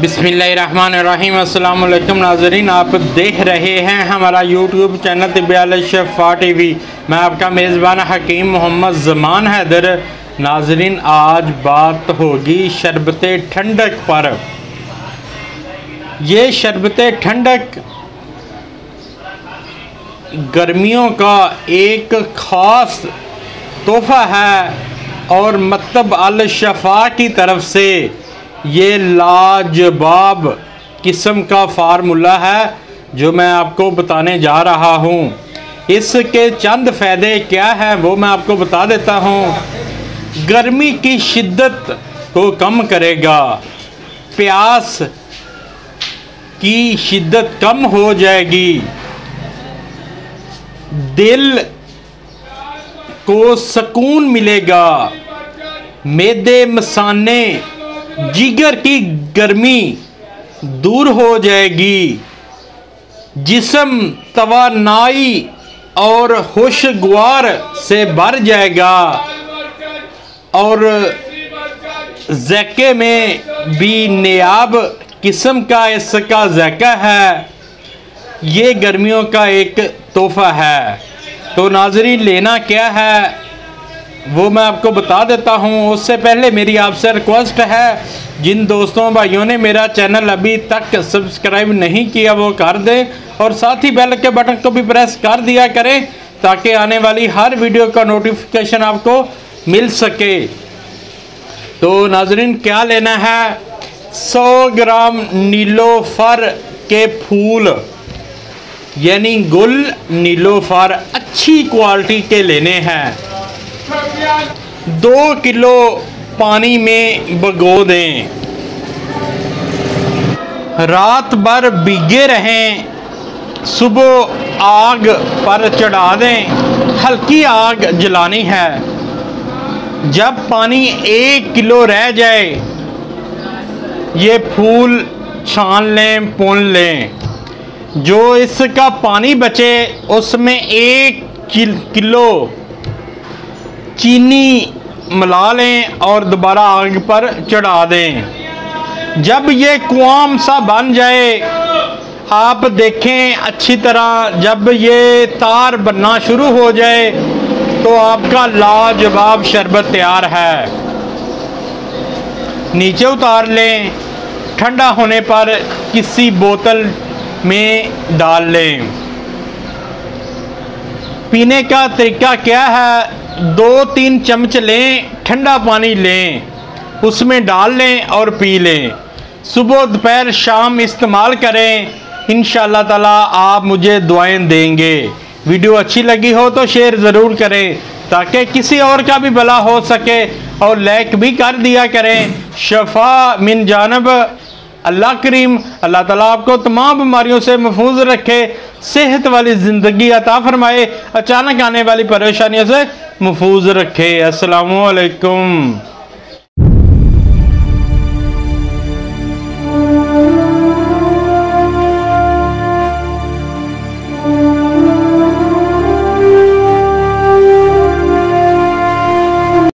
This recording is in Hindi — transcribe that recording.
बिस्मिल्लाहिर्रहमानिर्रहीम। अस्सलाम वालेकुम नाज़रीन, आप देख रहे हैं हमारा यूट्यूब चैनल तिब्बे शिफा टीवी। मैं आपका मेज़बान हकीम मोहम्मद ज़मान हैदर। नाज़रीन, आज बात होगी शरबत ठंडक पर। ये शरबत ठंडक गर्मियों का एक ख़ास तोहफ़ा है और मकतब अल शफा की तरफ से ये लाजवाब किस्म का फार्मूला है जो मैं आपको बताने जा रहा हूँ। इसके चंद फ़ायदे क्या हैं वो मैं आपको बता देता हूँ। गर्मी की शिद्दत को कम करेगा, प्यास की शिद्दत कम हो जाएगी, दिल को सुकून मिलेगा, मैदे मसाने जिगर की गर्मी दूर हो जाएगी, जिस्म तवानाई और होशगवार से भर जाएगा और ज़ैके में भी नायाब किस्म का इसका ज़ैका है। ये गर्मियों का एक तोहफ़ा है। तो नाज़रीन, लेना क्या है वो मैं आपको बता देता हूँ। उससे पहले मेरी आपसे रिक्वेस्ट है, जिन दोस्तों भाइयों ने मेरा चैनल अभी तक सब्सक्राइब नहीं किया वो कर दें और साथ ही बेल के बटन को भी प्रेस कर दिया करें ताकि आने वाली हर वीडियो का नोटिफिकेशन आपको मिल सके। तो नाज़रीन, क्या लेना है? 100 ग्राम नीलोफर के फूल यानी गुल नीलोफर अच्छी क्वालिटी के लेने हैं। 2 किलो पानी में भिगो दें, रात भर भीगे रहें, सुबह आग पर चढ़ा दें, हल्की आग जलानी है। जब पानी 1 किलो रह जाए ये फूल छान लें, भून लें। जो इसका पानी बचे उसमें 1 किलो चीनी मिला लें और दोबारा आग पर चढ़ा दें। जब ये कुआम सा बन जाए आप देखें अच्छी तरह, जब ये तार बनना शुरू हो जाए तो आपका लाजवाब शरबत तैयार है। नीचे उतार लें, ठंडा होने पर किसी बोतल में डाल लें। पीने का तरीका क्या है? 2-3 चम्मच लें, ठंडा पानी लें, उसमें डाल लें और पी लें। सुबह दोपहर शाम इस्तेमाल करें, इंशाअल्लाह ताला आप मुझे दुआएं देंगे। वीडियो अच्छी लगी हो तो शेयर ज़रूर करें ताकि किसी और का भी भला हो सके और लाइक भी कर दिया करें। शफा मिन जानब अल्लाह करीम। अल्लाह ताला आपको तमाम बीमारियों से महफूज रखे, सेहत वाली ज़िंदगी अता फरमाए, अचानक आने वाली परेशानियों से महफूज रखे। अस्सलामु अलैकुम।